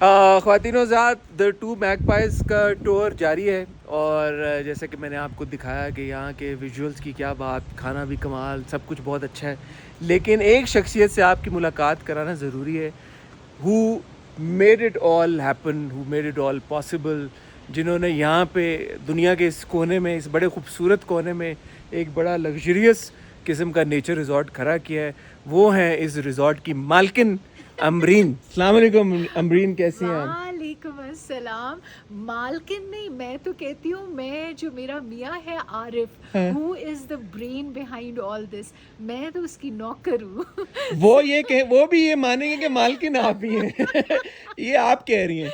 ख़वातीनो ज़ात the two मैगपाइज़ का tour जारी है और जैसे कि मैंने आपको दिखाया कि यहाँ के विजुअल्स की क्या बात, खाना भी कमाल, सब कुछ बहुत अच्छा है। लेकिन एक शख्सियत से आपकी मुलाकात कराना ज़रूरी है, who made it all happen, who made it all possible, जिन्होंने यहाँ पे दुनिया के इस कोने में, इस बड़े खूबसूरत कोने में एक बड़ा लग्जरियस किस्म का नेचर रिज़ॉर्ट खड़ा किया है। वो हैं इस रिज़ॉर्ट की मालकिन अमरीन। अस्सलाम वालेकुम अमरीन, कैसी हैं आप? वालेकुम अस्सलाम। मालकिन नहीं, मैं तो कहती हूँ, मैं जो मेरा मियाँ है आरिफ, हाँ। Who is the brain behind all this, मैं तो उसकी नौकर हूँ। वो भी ये मानेंगे कि मालकिन आप ही हैं। ये आप कह रही हैं।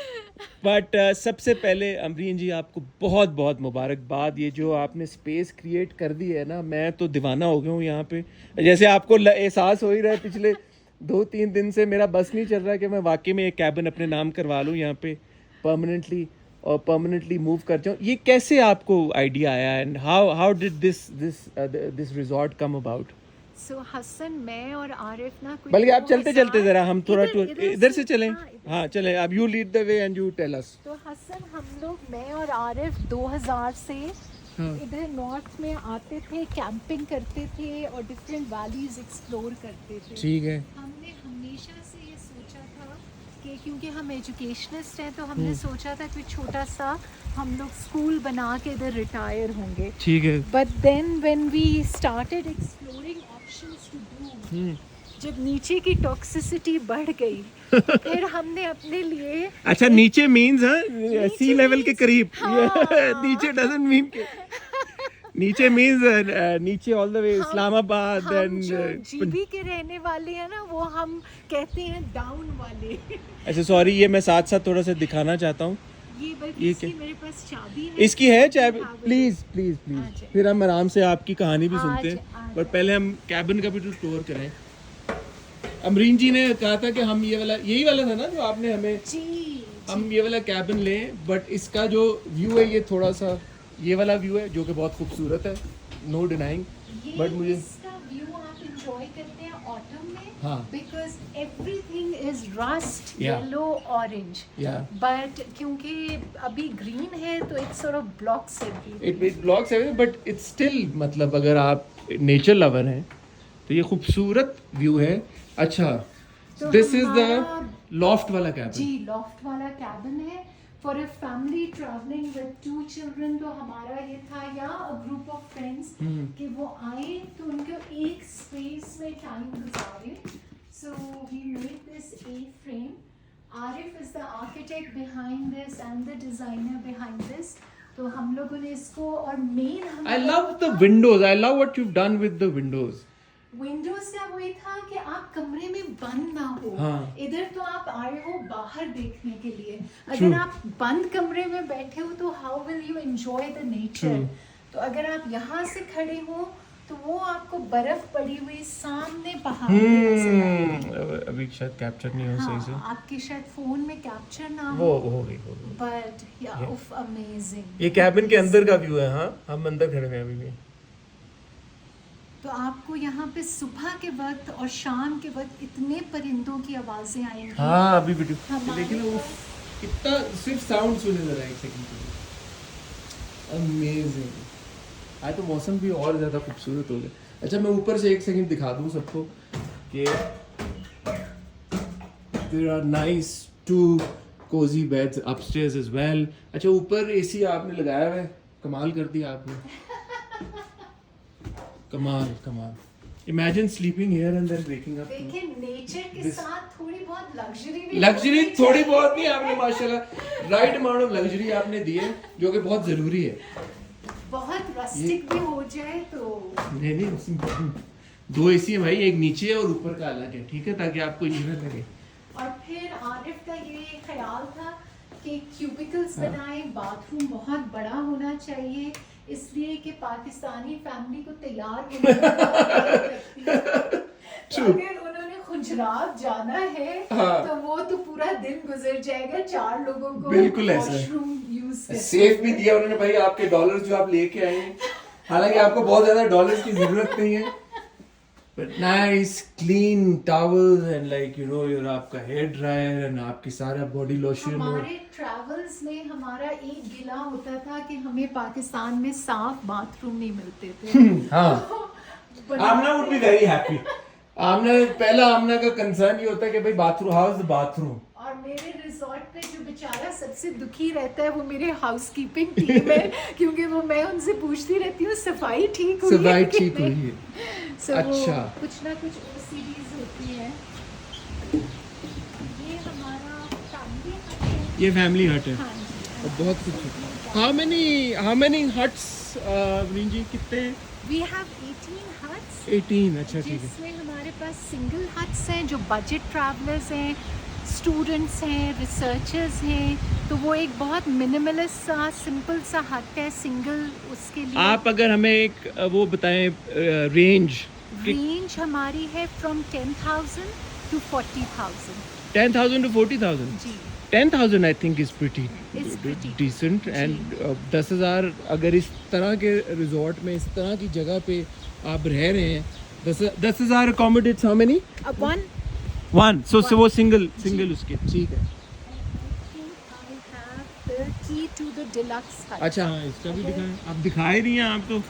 बट सबसे पहले अमरीन जी, आपको बहुत बहुत मुबारकबाद। ये जो आपने स्पेस क्रिएट कर दी है ना, मैं तो दीवाना हो गया हूँ यहाँ पे। जैसे आपको एहसास हो ही रहा है, पिछले 2-3 दिन से मेरा बस नहीं चल रहा है कि मैं वाकई में एक कैबिन अपने नाम करवा लूँ यहाँ पे परमानेंटली, और परमानेंटली मूव कर जाऊँ। ये कैसे आपको आइडिया आया and how how did this resort come about? So Hasan, मैं और आरिफ ना कुछ बल्कि आप चलते चलते 2000 ज़रा हम थोड़ा इधर से चलें। हाँ, इधर हाँ से। चलें, अब you lead the way and you tell us. तो हसन, हम लोग, मैं और आरिफ 2000 से हाँ इधर नॉर्थ में आते थे, कैंपिंग करते थे और डिफरेंट वैलीज एक्सप्लोर करते थे। ठीक है। हमने हमेशा से ये सोचा था कि क्योंकि हम एजुकेशनिस्ट हैं, तो हमने सोचा था कि छोटा सा हम लोग स्कूल बना के इधर रिटायर होंगे। ठीक है। But then when we started exploring options to do, जब नीचे की टॉक्सिसिटी बढ़ गई, तो फिर हमने अपने लिए अच्छा, नीचे मीन्स हाँ सी लेवल के करीब। हाँ, नीचे डजंट मीन के नीचे मीन्स नीचे ऑल द वे इस्लामाबाद हम एंड जो जीबी के रहने वाले हैं ना, वो हम कहते हैं डाउन वाले। अच्छा सॉरी, ये मैं साथ साथ थोड़ा सा दिखाना चाहता हूँ। ये बल्कि ये इसकी क्या? मेरे पास चाबी है। इसकी है चाय? हाँ, वो प्लीज प्लीज प्लीज, अच्छा। फिर हम आराम से आपकी कहानी भी आज- सुनते हैं। आज- बट पहले हम कैबिन का भी तो टूर करें। अमरीन जी ने कहा था कि हम ये वाला, यही वाला था ना जो आपने हमें, जी, हम ये वाला कैबिन लें, बट इसका जो व्यू है ये थोड़ा सा ये वाला व्यू है जो कि बहुत खूबसूरत है, नो डिनाइंग। ये बट मुझे इसका व्यू आप एंजॉय करते हैं ऑटम में, हाँ। Because everything is rust Yeah. Yellow orange. या बट क्योंकि अभी ग्रीन है, तो it's sort of blocks it blocks everything, but it's still, मतलब अगर आप नेचर लवर हैं तो ये खूबसूरत व्यू है। अच्छा, तो दिस इज द हमारा- लॉफ्ट वाला जी, कैबिन। लॉफ्ट वाला कैबिन है for a family travelling with 2 children. तो हमारा ये था, या अ ग्रुप ऑफ फ्रेंड्स, कि वो आए तो उनको एक स्पेस में टाइम गुजारे। So we made this a frame. Arif is the architect behind this and the designer behind this. तो हम लोगों ने इसको, और man I love the windows, I love what you done with the windows. Windows का वही था कि आप कमरे में बंद ना हो। हाँ। इधर तो आप आए हो बाहर देखने के लिए, True. अगर आप बंद कमरे में बैठे हो तो how will you enjoy the nature. True. तो अगर आप यहाँ से खड़े हो तो वो आपको बर्फ पड़ी हुई सामने पहाड़ नजर आएगी। अभी शायद कैप्चर नहीं हो सही से। हाँ, आपके शायद फोन में कैप्चर ना वो हो, हो गई, हो गई। बट या Yeah. उफ, अमेजिंग। ये कैबिन के अंदर का व्यू है। हाँ, हम अंदर खड़े हैं अभी भी। तो आपको यहाँ पे सुबह के वक्त और शाम के वक्त इतने परिंदों की आवाजें आएंगी। हाँ अभी वीडियो, हमारे लेकिन वो कितना सिर्फ साउंड सुने जरा एक सेकंड के लिए। अमेजिंग। आज तो मौसम भी और ज़्यादा खूबसूरत हो गया। अच्छा, मैं ऊपर से एक सेकंड दिखा दूँ सबको कि there are nice 2 cosy beds upstairs as well. अच्छा, ऊपर एसी आपने लगाया हुआ है, कमाल कर दिया आपने। कमाल कमाल। Imagine sleeping here and then waking up. देखिए, नेचर के This- साथ थोड़ी बहुत लग्जरी भी लग्जरी होनी थोड़ी चाहिए। बहुत नहीं, आपने माशाल्लाह राइट अमाउंट ऑफ लग्जरी आपने दी है, जो कि बहुत ज़रूरी है। बहुत रस्टिक भी हो जाए तो। नहीं नहीं, 2 एसी है भाई, एक नीचे है और ऊपर का अलग है, ठीक है, ताकि आपको ये ना लगे। और फिर आरिफ का ये ख्याल था कि क्यूबिकल्स हाँ। बनाए, बाथरूम बहुत बड़ा होना चाहिए, इसलिए कि पाकिस्तानी फैमिली को तैयार होने में बहुत वक्त लगती है। तो True. अगर उन्होंने गुजरात जाना है, हाँ। तो वो तो पूरा दिन गुजर जाएगा 4 लोगों को बिल्कुल ऐसा है। वॉशरूम यूज करते सेफ भी दिया उन्होंने भाई, आपके डॉलर्स जो आप लेके आए हैं, हालांकि आपको बहुत ज़्यादा डॉलर्स की ज़रूरत नहीं है। But nice, clean towels and like you know your आपका hair dryer and आपकी सारा body lotion और हमारे ट्रैवल्स में हमारा एक गिला होता था कि हमें पाकिस्तान में साफ बाथरूम नहीं मिलते थे। हाँ तो आमना would be very happy. आमना का कंसर्न ये होता है कि भाई bathroom, how is the bathroom. और मेरे रिजॉर्ट पे जो बेचारा सबसे दुखी रहता है वो मेरे हाउसकीपिंग टीम है क्योंकि वो मैं उनसे पूछती रहती हूँ सफाई ठीक हुई है सफाई कि ठीक हुई नहीं? है। So, अच्छा। वो कुछ ना कुछ OCDs होती है। ये हमारा फैमिली हट है। ये फैमिली हट है हाँ जी। और बहुत कुछ है। हाउ मेनी हट्स जी कितने? We have 18 huts 18। अच्छा ठीक है। जिसमें हमारे पास सिंगल हट्स हैं जो बजट ट्रैवलर्स हैं, स्टूडेंट्स हैं, रिसर्चर्स हैं, तो वो एक बहुत मिनिमलिस्ट सा सिंपल सा हट है सिंगल। उसके लिए आप अगर हमें एक वो बताएं रेंज रेंज हमारी है फ्रॉम 10,000 to 40,000। 10,000 to 40,000। जी 10,000 I think is pretty It's pretty decent and 10,000 अगर इस तरह के रिजॉर्ट में इस तरह की जगह पे आप रह रहे हैं 10,000 accommodates how many? अब One. So वो सिंगल उसके ठीक है। I have the key to the deluxe hut। अच्छा हाँ इसका भी दिखाएं। आप दिखाए नहीं हैं आप तो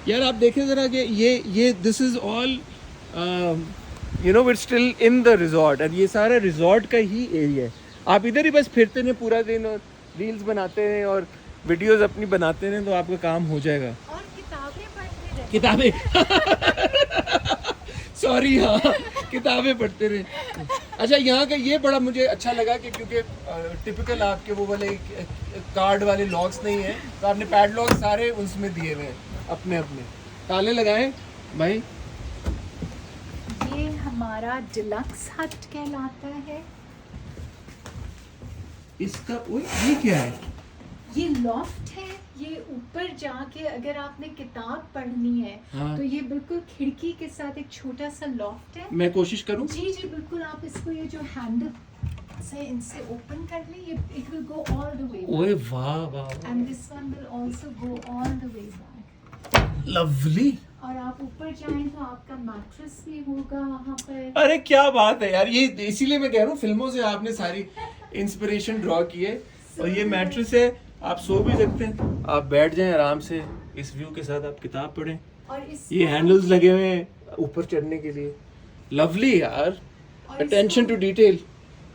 यार आप देखें ज़रा कि ये this is all you know it's still in the resort और ये सारा रिजॉर्ट का ही एरिया है। आप इधर ही बस फिरते रहें पूरा दिन और रील्स बनाते हैं और वीडियोस अपनी बनाते हैं तो आपका काम हो जाएगा। और किताबें पढ़ते रहे। किताबें सॉरी हाँ किताबें पढ़ते रहे। अच्छा यहाँ का ये बड़ा मुझे अच्छा लगा कि क्योंकि टिपिकल आपके वो वाले कार्ड वाले लॉक्स नहीं है तो आपने पैड लॉक सारे उसमें दिए हुए हैं अपने अपने ताले लगाए भाई। ये हमारा डिलक्स हट कहलाता है। इसका ये क्या है? ये लॉफ्ट है। ये ऊपर जाके अगर आपने किताब पढ़नी है हाँ। तो ये बिल्कुल खिड़की के साथ एक छोटा सा लॉफ्ट है। मैं कोशिश करूं। जी जी बिल्कुल। आप इसको ये जो हैंडल से इनसे ओपन कर लें ये it will go all the way ओए वाह वाह and this one will also go all the way back. Lovely. और आप ऊपर जाएं तो आपका मैट्रेस भी होगा वहाँ पर। अरे क्या बात है यार, ये इसीलिए मैं कह रहा हूँ फिल्मों से आपने सारी इंस्पिरेशन ड्रॉ की है। और ये मैट्रेस है, आप सो भी सकते हैं, आप बैठ जाएं आराम से इस व्यू के साथ, आप किताब पढ़ें। और इस ये हैंडल्स लगे हुए हैं ऊपर चढ़ने के लिए। लवली यार, अटेंशन टू डिटेल।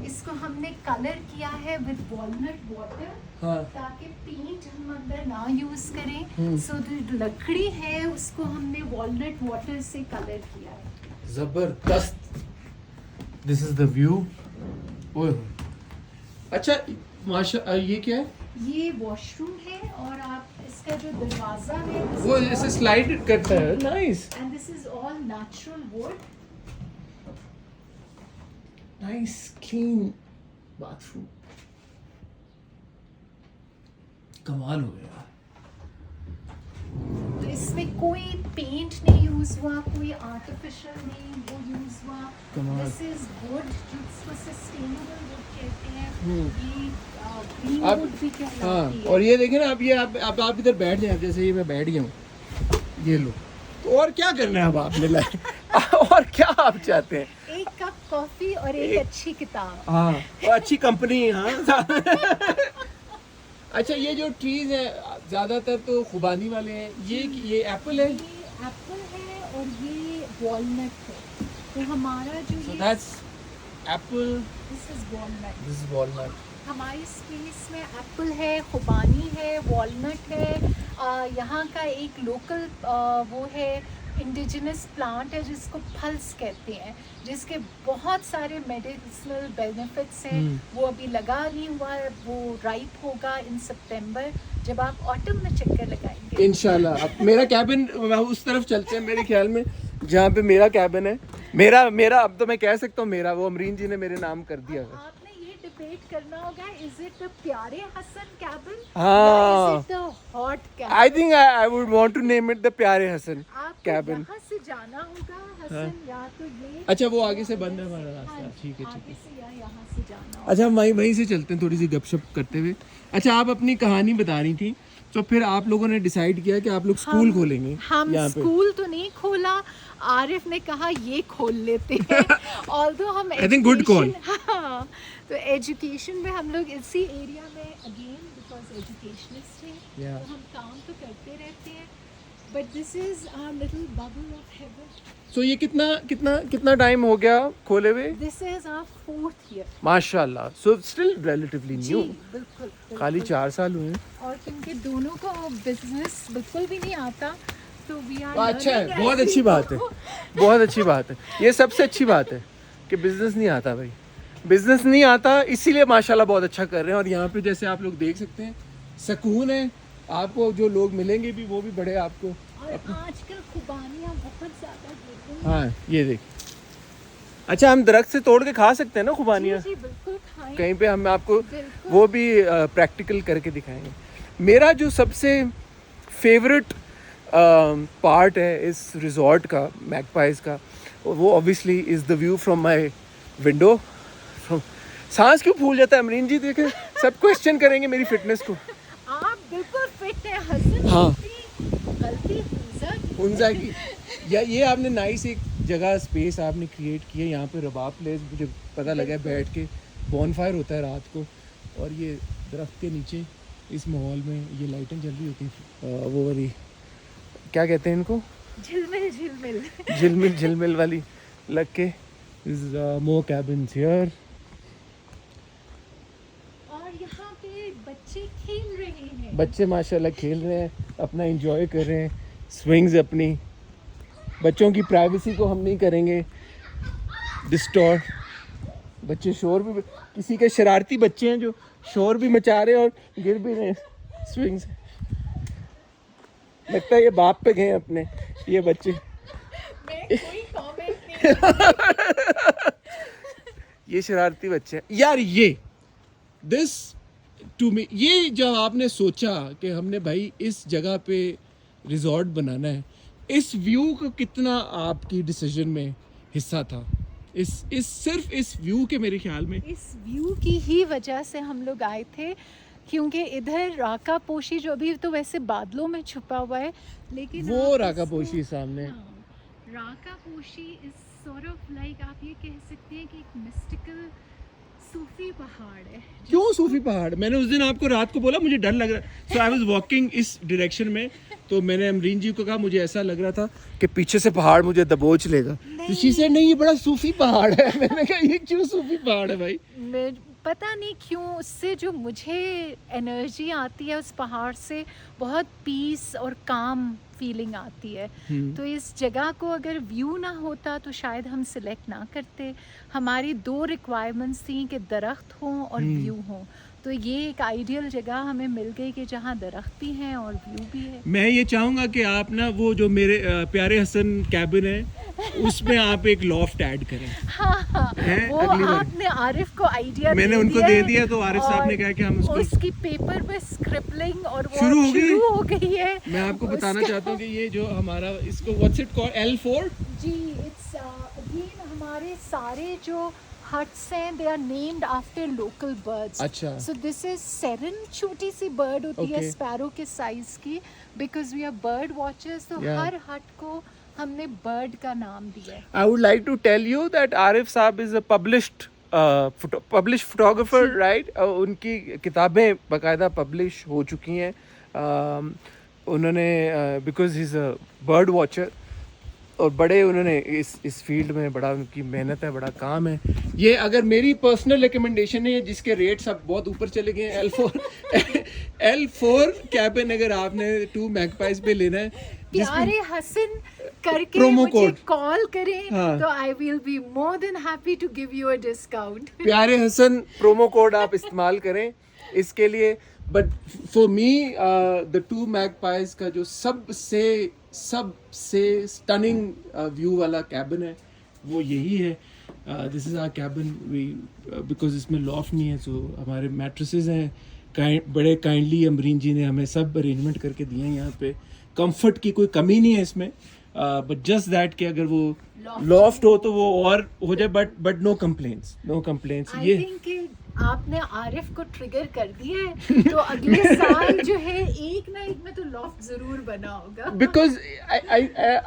इसको हमने कलर किया है विद वॉलनट वाटर हाँ। ताकि पेंट हम अंदर ना यूज करें। सो जो लकड़ी है उसको हमने वॉलनट वाटर से कलर किया है। जबरदस्त। This is the view. ओए अच्छा माशा, ये क्या है? ये वॉशरूम है और आप इसका जो दरवाजा है वो ऐसे स्लाइड करता है। Nice and this is all natural would. Nice clean bathroom. कमाल हो गया। तो इसमें कोई पेंट नहीं यूज हुआ, कोई आर्टिफिशियल नहीं वो यूज हुआ। कमाल। दिस इज वुड जिसको सस्टेनेबल वुड कहते हैं। हम्म। ये ग्रीन आप वुड भी कहलाती हाँ, है। और ये देखें ना आप, ये आप इधर बैठ जाए, जैसे ये मैं बैठ गया हूँ, ये लो। तो और क्या करना है अब आपने लाइक और क्या आप चाहते हैं? एक कप कॉफी और एक अच्छी किताब। हाँ, और अच्छी कंपनी। हाँ अच्छा ये जो ट्रीज है ज्यादातर तो खुबानी वाले हैं। ये एप्पल है। ये एप्पल है और ये वॉलनट है। तो हमारा जो So ये that's apple. This is walnut. This is walnut. हमारी स्पेस में एप्पल है, खुबानी है, वॉलनट है। यहाँ का एक लोकल वो है इंडिजिनस प्लांट है जिसको फल्स कहते हैं, जिसके बहुत सारे मेडिसिनल बेनिफिट्स हैं। वो अभी लगा नहीं हुआ है, वो राइप होगा इन सितंबर जब आप ऑटम में चक्कर लगाएंगे इंशाल्लाह। अब मेरा कैबिन उस तरफ चलते हैं मेरे ख्याल में, जहाँ पे मेरा कैबिन है। मेरा अब तो मैं कह सकता हूँ मेरा, वो अमरीन जी ने मेरे नाम कर दिया है। आपने ये डिबेट करना होगा, is it the Pyare Hasan cabin हाँ। या is it the hot cabin. I think I would want to name it the Pyare Hasan cabin. यहाँ से जाना होगा हसन या तो ये। अच्छा वो आगे से बंद है हमारा रास्ता। ठीक है आगे से या यहाँ से जाना होगा। अच्छा हम वहीं से चलते हैं थोड़ी सी गपशप करते हुए। अच्छा आप अपनी कहानी बता रही थी तो फिर आप लोगों ने डिसाइड किया कि आप लोग स्कूल खोलेंगे हम यहाँ पे? स्कूल तो नहीं खोला, आरिफ ने कहा ये खोल लेते हैं। ऑल्दो हम I think good call. हाँ, तो एजुकेशन में हम लोग इसी एरिया में अगेन बिकॉज एजुकेशनिस्ट हैं, Yeah. तो हम काम तो करते रहते हैं, but this is our little bubble of heaven. So ये कितना टाइम हो गया खोले हुए? This is our 4th year. माशाल्लाह, सो स्टिल रिलेटिवली जी न्यू। बिल्कुल खाली बिल्कुल। 4 साल हुए हैं। और क्योंकि दोनों को बिजनेस बिल्कुल भी नहीं आता, तो वी आर अच्छा है, बहुत अच्छी बात है, बहुत अच्छी बात है। ये सबसे अच्छी बात है कि बिजनेस नहीं आता भाई, बिजनेस नहीं आता, इसीलिए माशाल्लाह बहुत अच्छा कर रहे हैं। और यहाँ पे जैसे आप लोग देख सकते हैं सुकून है आपको, जो लोग मिलेंगे भी वो भी बड़े आपको। और आजकल खुबानियाँ बहुत ज़्यादा गिर रही हैं। हाँ ये देख, अच्छा हम दरख्त से तोड़ के खा सकते हैं ना खुबानियाँ? जी, बिल्कुल खाएं। कहीं पे हम आपको बिल्कुल। वो भी प्रैक्टिकल करके दिखाएंगे। मेरा जो सबसे फेवरेट पार्ट है इस रिजॉर्ट का, मैगपाइज का, वो obviously is the view from my window. सांस क्यों फूल जाता है अमरीन जी? देखें, सब क्वेश्चन करेंगे मेरी फिटनेस को। आप बिल्कुल फिट हैं हसन। हाँ। गलती हुंजा की या ये आपने नाइस एक जगह स्पेस आपने क्रिएट की है यहाँ पे, रबाब प्लेस, मुझे पता लगा है, बैठ के बॉनफायर होता है रात को, और ये दरख्त के नीचे इस माहौल में ये लाइटें जल रही होती हैं, वो वाली क्या कहते हैं इनको, झिलमिल झिलमिल। झिलमिल झिलमिल वाली लग के। मोर कैबिन्स हियर। और यहाँ पे बच्चे खेल रहे हैं। बच्चे माशाल्लाह खेल रहे हैं, अपना एंजॉय कर रहे हैं, स्विंग्स अपनी। बच्चों की प्राइवेसी को हम नहीं करेंगे डिस्टर्ब। बच्चे शोर भी, किसी के शरारती बच्चे हैं जो शोर भी मचा रहे हैं और गिर भी रहे हैं स्विंग से। लगता है ये बाप पे गए अपने ये बच्चे। मैं कोई कमेंट नहीं। ये शरारती बच्चे हैं यार। ये दिस टू मी, ये जब आपने सोचा कि हमने भाई इस जगह पे रिजॉर्ट बनाना है, इस व्यू का कितना आपकी डिसीजन में हिस्सा था? इस सिर्फ इस व्यू के, मेरे ख्याल में इस व्यू की ही वजह से हम लोग आए थे, क्योंकि इधर राका पोशी जो अभी तो वैसे बादलों में छुपा हुआ है, लेकिन वो आप राका इसको- पोशी सामने। हाँ, राका पोशी इज सॉर्ट ऑफ लाइक, आप ये कह सकते हैं कि एक मिस्टिकल सूफी पहाड़ है। क्यों सूफी पहाड़? मैंने उस दिन आपको रात को बोला मुझे डर लग रहा, सो आई वाज वॉकिंग इस डायरेक्शन में, तो मैंने अमरीन जी को कहा मुझे ऐसा लग रहा था कि पीछे से पहाड़ मुझे दबोच लेगा, तो शी सेड नहीं ये बड़ा सूफी पहाड़ है। मैंने कहा ये क्यों सूफी पहाड़ है भाई? मैं पता नहीं क्यों, उससे जो मुझे एनर्जी आती है उस पहाड़ से, बहुत पीस और काम फीलिंग आती है। तो इस जगह को अगर व्यू ना होता तो शायद हम सिलेक्ट ना करते। हमारी 2 रिक्वायरमेंट्स थी कि दरख्त हों और व्यू हों, तो ये एक आइडियल जगह हमें मिल गई कि जहाँ दरख्त भी हैं और व्यू भी है। मैं ये चाहूँगा कि आप ना वो जो मेरे प्यारे हसन कैबिन है उसमें आप एक लॉफ्ट ऐड करें। हाँ, हैं, वो अगली बार। आपने आरिफ को आइडिया मैंने उनको दे दिया, तो आरिफ साहब ने और कहा कि हम उसको, उसकी पेपर पे स्क्रिबलिंग और वो शुरू हो गई। शुरू हो गई है। मैं आपको बताना उसका- चाहता हूँ कि ये जो हमारा इसको व्हाट्स इट कॉल्ड, L4 जी, इट्स अगेन हमारे सारे जो हट्स हैं they are named after local birds. अच्छा। सो दिस इज सेरन, छोटी सी बर्ड होती है Okay. स्पैरो के साइज की, because we are bird watchers, तो Yeah. हर हट को हमने बर्ड का नाम दिया है। I would like to tell you that Arif Saab is a published photographer, right? उनकी किताबें बाकायदा पब्लिश हो चुकी हैं। उन्होंने because he's a bird watcher, और बड़े उन्होंने इस फील्ड में बड़ा उनकी मेहनत है, बड़ा काम है। ये अगर मेरी पर्सनल रिकमेंडेशन है, जिसके रेट्स अब बहुत ऊपर चले गए हैं, L4 कैबिन अगर आपने 2 मैगपाइज पे लेना है, प्यारे हसन करके Promo मुझे code. कॉल करें, हाँ. तो I will be more than happy to give you a discount. Pyare Hasan promo code आप इस्तेमाल करें इसके लिए। But for me the 2 magpies का जो सबसे स्टनिंग व्यू वाला कैबिन है वो यही है। This is our cabin, we because इसमें लॉफ्ट नहीं है, सो हमारे मैट्रेसेस हैं, बड़े काइंडली अमरीन जी ने हमें सब अरेंजमेंट करके दिए हैं यहाँ पे। कंफर्ट की कोई कमी नहीं है इसमें, बट जस्ट दैट कि अगर वो लॉफ्ट हो तो वो और हो जाए, but no complaints, no complaints. I ये थिंक आपने आरिफ को ट्रिगर कर दिया है, तो अगले साल जो है एक ना एक में तो लॉफ्ट जरूर बना होगा। बिकॉज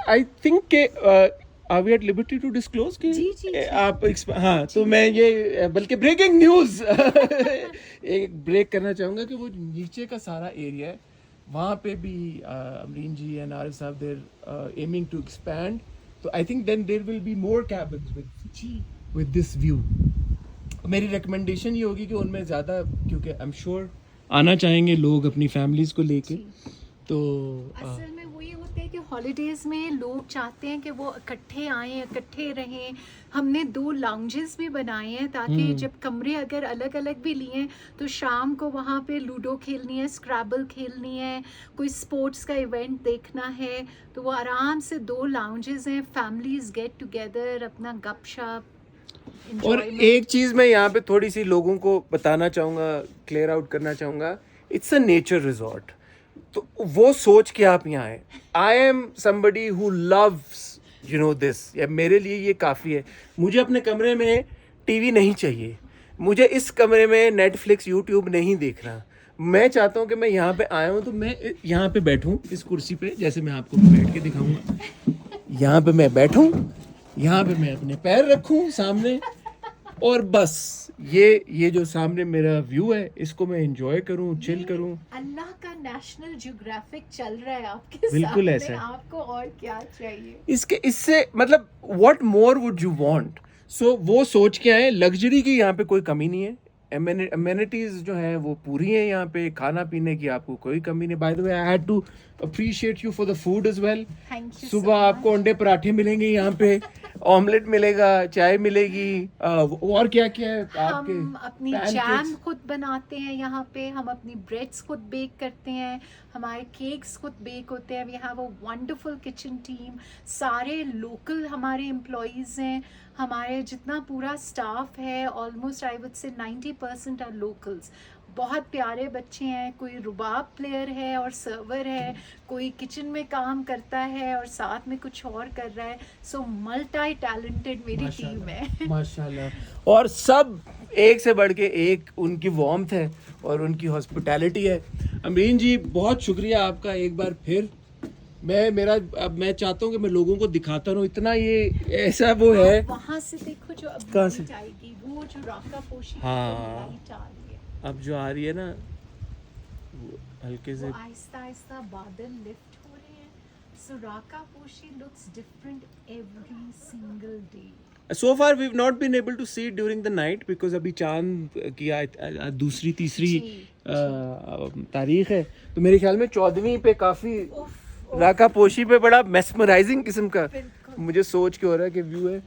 आई थिंक के are we at liberty to disclose कि जी, जी, जी। आप हाँ, तो मैं ये बल्कि ब्रेकिंग न्यूज़ एक ब्रेक करना चाहूँगा कि वो नीचे का सारा एरिया है, वहाँ पे भी अमरीन जी एंड आरिफ साहब देर एमिंग टू एक्सपैंड, तो I think then there will be more cabins with this view. मेरी रिकमेंडेशन ये होगी कि उनमें ज़्यादा, क्योंकि आई एम श्योर आना चाहेंगे लोग अपनी फैमिलीज को लेके, तो असल में वो ये होता है कि हॉलीडेज़ में लोग चाहते हैं कि वो इकट्ठे आएँ, इकट्ठे रहें। हमने 2 लाउंजेस भी बनाए हैं ताकि जब कमरे अगर अलग अलग भी लिए हैं तो शाम को वहाँ पे लूडो खेलनी है, स्क्रैबल खेलनी है, कोई स्पोर्ट्स का इवेंट देखना है, तो वो आराम से 2 लाउंजेस हैं, फैमिलीज गेट टुगेदर, अपना गपशप। और एक चीज़ मैं यहाँ पे थोड़ी सी लोगों को बताना चाहूँगा, क्लियर आउट करना चाहूँगा, इट्स अ नेचर रिजॉर्ट, तो वो सोच के आप यहाँ आए। I am somebody who loves you know this, या मेरे लिए ये काफ़ी है। मुझे अपने कमरे में टीवी नहीं चाहिए, मुझे इस कमरे में नेटफ्लिक्स यूट्यूब नहीं देखना। मैं चाहता हूँ कि मैं यहाँ पे आया हूँ तो मैं यहाँ पे बैठूँ इस कुर्सी पे, जैसे मैं आपको बैठ के दिखाऊंगा, यहाँ पे मैं बैठूँ, यहाँ पे मैं अपने पैर रखूँ सामने, और बस ये जो सामने मेरा व्यू है इसको मैं एंजॉय करूँ, चिल करूँ। अल्लाह का नेशनल ज्योग्राफिक चल रहा है आपके बिल्कुल सामने, ऐसा है। आपको और क्या चाहिए? इससे मतलब what more would you want. So वो सोच के आए, लग्जरी की यहाँ पे कोई कमी नहीं है, एमिनिटीज जो है वो पूरी है यहाँ पे, खाना पीने की आपको कोई कमी नहीं। By the way I had to appreciate you for the food as well. Thank you so सुबह आपको much. अंडे पराठे मिलेंगे यहाँ पे, ऑमलेट मिलेगा, चाय मिलेगी, और क्या क्या है आपके, हम अपनी pancakes। जैम खुद बनाते हैं यहाँ पे, हम अपनी ब्रेड्स खुद बेक करते हैं, हमारे केक्स खुद बेक होते हैं। We have a wonderful kitchen team, सारे लोकल हमारे एम्प्लॉयज़ हैं, हमारे जितना पूरा स्टाफ है almost I would say 90% are locals. बहुत प्यारे बच्चे हैं, कोई रुबाब प्लेयर है और सर्वर है, कोई किचन में काम करता है और साथ में कुछ और कर रहा है। सो मल्टी टैलेंटेड मेरी टीम है। माशाल्लाह। और सब एक से बढ़ के एक, उनकी वार्मथ है और उनकी हॉस्पिटैलिटी है। अमरीन जी बहुत शुक्रिया आपका एक बार फिर। अब मैं चाहता हूँ कि मैं लोगों को दिखाता रहूँ, इतना ये ऐसा वो है। वहाँ से देखो जो अब कहाँ से? लाइट आएगी, वो जो राका पोशी हाँ। लाइट आ रही है, अब जो आ रही है ना, वो हल्के से वो आहिस्ता आहिस्ता बादल लिफ्ट हो रहे हैं। So Rakaposhi looks different every single day. So far we have not been able to see during the night because अभी चांद की दूसरी तीसरी जी, तारीख है, तो मेरे ख्याल में 14वीं पे काफ़ी राका पोशी पे बड़ा मेस्मराइजिंग किस्म का मुझे सोच के हो रहा है कि व्यू है।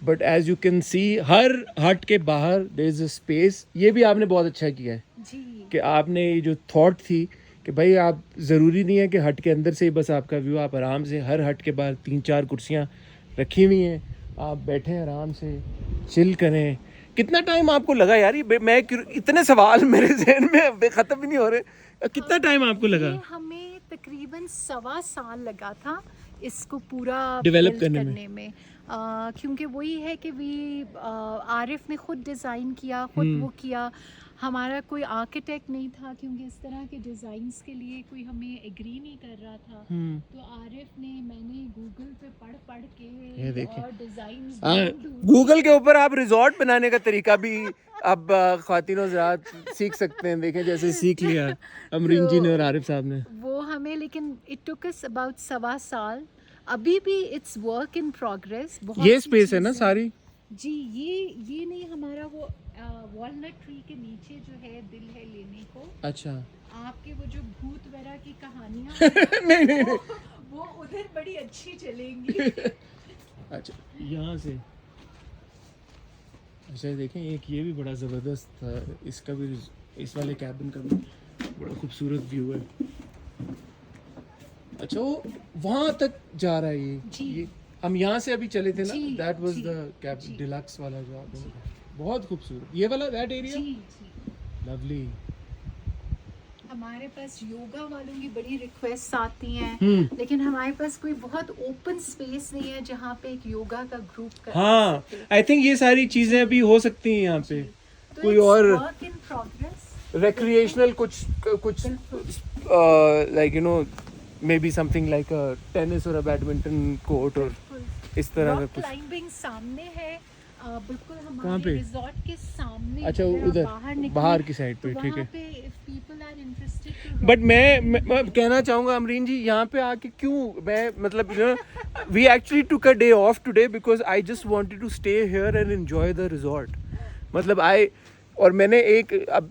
But as you can see हर हट के बाहर देयर इज अ स्पेस। ये भी आपने बहुत अच्छा किया है जी। कि आपने ये जो थॉट थी कि भाई आप ज़रूरी नहीं है कि हट के अंदर से ही बस आपका व्यू, आप आराम से हर हट के बाहर 3-4 कुर्सियाँ रखी हुई हैं, आप बैठें आराम से चिल करें। कितना टाइम आपको लगा यार, ये मैं इतने सवाल मेरे जहन में ख़त्म ही नहीं हो रहे, कितना टाइम आपको लगा? ये हमें तकरीबन 1.25 साल लगा था इसको पूरा Develop build करने में। क्योंकि वही है कि आरिफ ने खुद डिज़ाइन किया, खुद वो किया, हमारा कोई आर्किटेक्ट नहीं था क्योंकि इस तरह के डिज़ाइंस के लिए कोई हमें एग्री नहीं कर रहा था। तो आरिफ ने, मैंने गूगल पे पढ़ ये के देखें। और डिज़ाइंस गूगल के ऊपर आप रिजॉर्ट बनाने का तरीका भी अब ख्वातीन हज़रात सीख सकते हैं, देखें जैसे सीख लिया अमरीन जी ने और आरिफ साहब ने। वो हमें, लेकिन इट टुक अस अबाउट 1.25 साल। अभी भी इट्स वर्क इन प्रोग्रेस। ये स्पेस है ना सारी? जी, ये नहीं, हमारा वो वॉलनट ट्री के नीचे जो है दिल है लेने को। अच्छा। आपके वो जो भूत वगैरह की कहानियाँ नहीं। वो उधर बड़ी अच्छी चलेंगी। अच्छा, यहाँ से अच्छा देखें, एक ये भी बड़ा ज़बरदस्त था, इसका भी, इस वाले कैबिन का भी बड़ा खूबसूरत व्यू है। अच्छा, वो वहाँ तक जा रहा है ये हम यहाँ से अभी चले थे ना, that was the cabin deluxe वाला जो आपने बताया, बहुत खूबसूरत ये वाला, दैट एरिया लवली। हमारे पास योगा वालों की बड़ी रिक्वेस्ट आती हैं, लेकिन हमारे पास कोई बहुत ओपन स्पेस नहीं है जहाँ पे एक योगा का ग्रुप कर हाँ, आई थिंक ये सारी चीज़ें अभी हो सकती हैं यहाँ पे। कोई और वर्क इन प्रोग्रेस। recreational कुछ like you know maybe something like a tennis or a badminton court और इस तरह का रॉक कुछ। क्लाइंबिंग सामने है, बिल्कुल कहाँ हमारे पे? रिजॉर्ट के सामने। अच्छा, अगर आप उधर निकलें, बाहर की साइड पे, तो ठीक वहाँ है। पे if people are interested to but rock मैं कहना चाहूँगा अमरीन जी, यहाँ पे आके क्यों मैं मतलब we actually took a day off today because I just wanted to stay here and enjoy the resort. मतलब और मैंने एक अब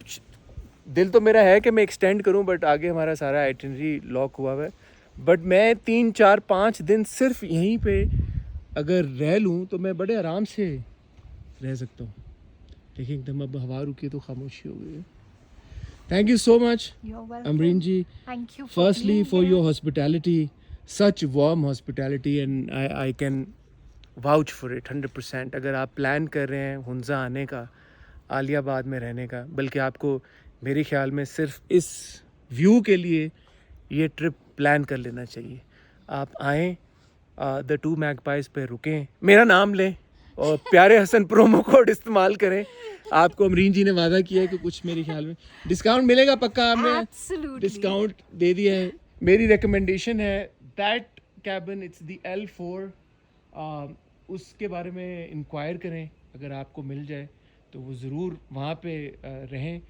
दिल तो मेरा है कि मैं एक्सटेंड करूं, बट आगे हमारा सारा आइटिनरी लॉक हुआ हुआ है। बट मैं 3 4 5 दिन सिर्फ यहीं पे अगर रह लूं तो मैं बड़े आराम से रह सकता हूँ। देखिए एकदम अब हवा रुकी तो खामोशी हो गई है। Thank you so much You're welcome. Amreen ji, Thank you for firstly being for here. your hospitality, such warm hospitality, and I can vouch for it 100%। अगर आप प्लान कर रहे हैं हुंजा आने का, आलियाबाद में रहने का, बल्कि आपको मेरे ख्याल में सिर्फ इस व्यू के लिए ये ट्रिप प्लान कर लेना चाहिए। आप आएँ, द टू मैगपाइज पे रुकें, मेरा नाम लें और प्यारे हसन प्रोमो कोड इस्तेमाल करें। आपको अमरीन जी ने वादा किया है कि कुछ मेरे ख्याल में डिस्काउंट मिलेगा पक्का। आपने Absolutely. डिस्काउंट दे दिया है। मेरी रिकमेंडेशन है that cabin, it's the L4। उसके बारे में इंक्वायर करें, अगर आपको मिल जाए तो वो ज़रूर वहाँ पे रहें।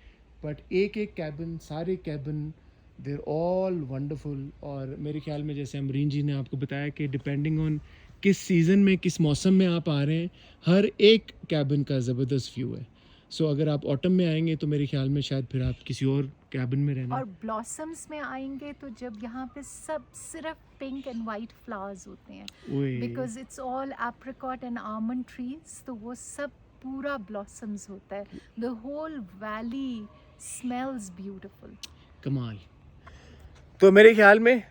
बट एक कैबिन, सारे कैबिन देर ऑल वंडरफुल। और मेरे ख्याल में जैसे अमरीन जी ने आपको बताया कि डिपेंडिंग ऑन किस सीज़न में, किस मौसम में आप आ रहे हैं, हर एक कैबिन का ज़बरदस्त व्यू है। सो अगर आप ऑटम में आएंगे तो मेरे ख्याल में शायद फिर आप किसी और कैबिन में रहना। और ब्लॉसम्स में आएंगे तो जब यहाँ पे सब सिर्फ पिंक एंड वाइट फ्लावर्स होते हैं, ओए, because it's all apricot and almond trees, तो वो सब पूरा ब्लॉसम्स होता है। The whole valley smells beautiful. कमाल। तो मेरे ख्याल में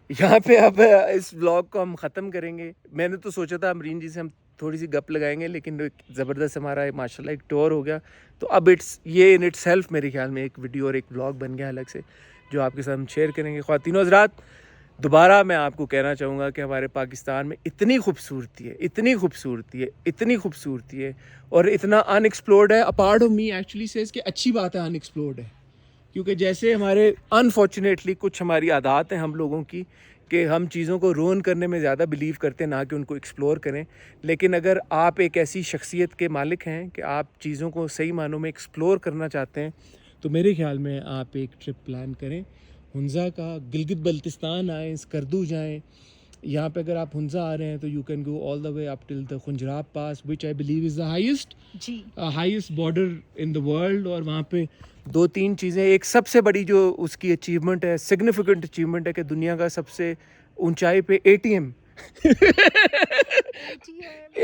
यहाँ पे अब इस व्लॉग को हम ख़त्म करेंगे। मैंने तो सोचा था अमरीन जी से हम थोड़ी सी गप लगाएंगे, लेकिन ज़बरदस्त हमारा माशाल्लाह एक टूर हो गया। तो अब ये इन इटसेल्फ मेरे ख्याल में एक वीडियो और एक व्लॉग बन गया अलग से, जो आपके साथ हम शेयर करेंगे। ख्वातीन और हज़रात, दोबारा मैं आपको कहना चाहूँगा कि हमारे पाकिस्तान में इतनी खूबसूरती है, इतनी खूबसूरती है, इतनी खूबसूरती है, और इतना अनएक्सप्लोर्ड है। अपार्ट ऑफ मी एक्चुअली से इसकी अच्छी बात है अनएक्सप्लोर्ड है, क्योंकि जैसे हमारे अनफॉर्चुनेटली कुछ हमारी आदत हैं हम लोगों की कि हम चीज़ों को रोन करने में ज़्यादा बिलीव करते हैं, ना कि उनको एक्सप्लोर करें। लेकिन अगर आप एक ऐसी शख्सियत के मालिक हैं कि आप चीज़ों को सही मानों में एक्सप्लोर करना चाहते हैं, तो मेरे ख्याल में आप एक ट्रिप प्लान करें हुंजा का। गिलगित बल्तिस्तान आएँ, स्कर्दू जाएँ। यहाँ पे अगर आप हुंजा आ रहे हैं तो you can go all the way up till the Khunjerab pass, which I believe is the highest border in the world. और वहाँ पे 2-3 चीज़ें, एक सबसे बड़ी जो उसकी अचीवमेंट है, सिग्निफिकेंट अचीवमेंट है कि दुनिया का सबसे ऊंचाई पे ATM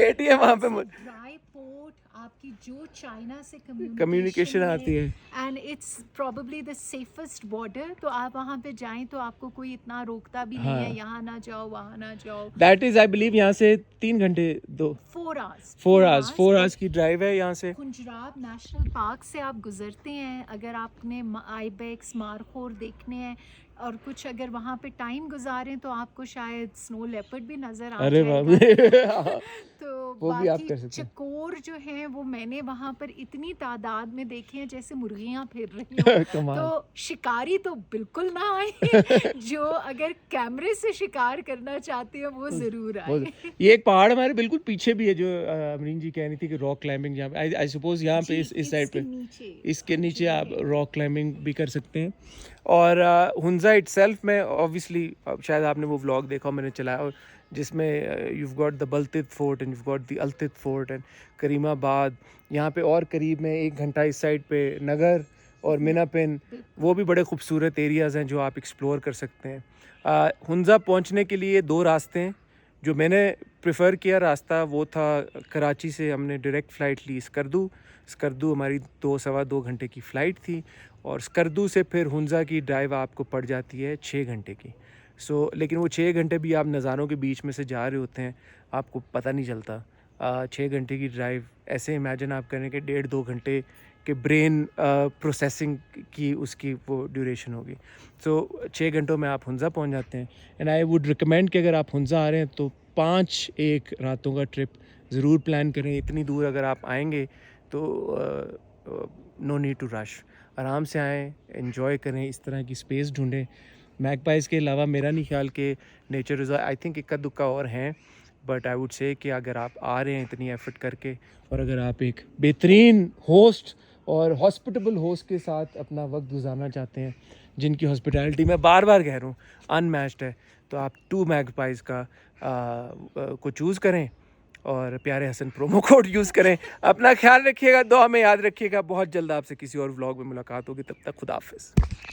ATM वहाँ पे ड्राई पोर्ट, आपकी जो चाइना से कम्युनिकेशन आती है, and it's probably the safest border. तो आप वहाँ पे जाएं तो आपको कोई इतना रोकता भी नहीं है, यहाँ ना जाओ, वहाँ ना जाओ। दैट इज़ आई बिलीव यहाँ से 3 घंटे 4 आवर्स की ड्राइव है यहाँ से। खुंजराब नेशनल पार्क से आप गुजरते हैं, अगर आपने आइबेक्स, मारखोर देखने हैं और कुछ अगर वहाँ पे टाइम गुजारें तो आपको शायद स्नो लेपर्ड भी नजर आ अरे जाएगा। तो वो भी आप बाकी कर सकते हैं। चकोर जो हैं वो मैंने वहाँ पर इतनी तादाद में देखे हैं जैसे मुर्गियाँ फिर रही हों। कमाल। तो शिकारी तो बिल्कुल ना आए जो अगर कैमरे से शिकार करना चाहते हैं वो जरूर आए। ये एक पहाड़ हमारे बिल्कुल पीछे भी है जो अमरीन जी कह रही थी कि रॉक क्लाइंबिंग, जहाँ पे आई सपोज यहाँ पे इस साइड पे, इसके नीचे आप रॉक क्लाइंबिंग भी कर सकते हैं। और हुंजा इटसेल्फ में ऑब्वियसली शायद आपने वो व्लॉग देखा, मैंने चलाया, और जिसमें you've got the Baltit fort and you've got the Altit fort and Karimabad. यहाँ पे और करीब में 1 घंटा इस साइड पे नगर और मिनापिन, वो भी बड़े खूबसूरत एरियाज़ हैं जो आप एक्सप्लोर कर सकते हैं। हुंजा पहुँचने के लिए 2 रास्ते हैं। जो मैंने प्रेफर किया रास्ता वो था कराची से हमने डायरेक्ट फ़्लाइट ली स्कर्दू हमारी 2-2.25 घंटे की फ़्लाइट थी, और स्कर्दू से फिर हुंजा की ड्राइव आपको पड़ जाती है 6 घंटे की। लेकिन वो 6 घंटे भी आप नज़ारों के बीच में से जा रहे होते हैं, आपको पता नहीं चलता। 6 घंटे की ड्राइव ऐसे इमेजिन आप करें कि 1.5-2 घंटे के ब्रेन प्रोसेसिंग की उसकी वो ड्यूरेशन होगी। 6 घंटों में आप हुंजा पहुंच जाते हैं। एंड आई वुड रिकमेंड कि अगर आप हुंजा आ रहे हैं तो 5 रातों का ट्रिप ज़रूर प्लान करें। इतनी दूर अगर आप आएंगे तो नो नीड टू रश, आराम से आएँ, एंजॉय करें, इस तरह की स्पेस ढूंढें। मैगपाइज़ के अलावा मेरा नहीं ख्याल कि नेचर रिजर्व आई थिंक इक्का दुक्का और हैं, बट आई वुड से कि अगर आप आ रहे हैं इतनी एफर्ट करके, और अगर आप एक बेहतरीन होस्ट और हॉस्पिटेबल होस्ट के साथ अपना वक्त गुजारना चाहते हैं, जिनकी हॉस्पिटैलिटी मैं बार बार कह रहा हूँ अनमैच्ड है, तो आप टू मैगपाइज़ को चूज़ करें और प्यारे हसन प्रोमो कोड यूज़ करें। अपना ख्याल रखिएगा, दुआ में याद रखिएगा। बहुत जल्द आपसे किसी और व्लॉग में मुलाकात होगी, तब तक खुदा हाफिज़।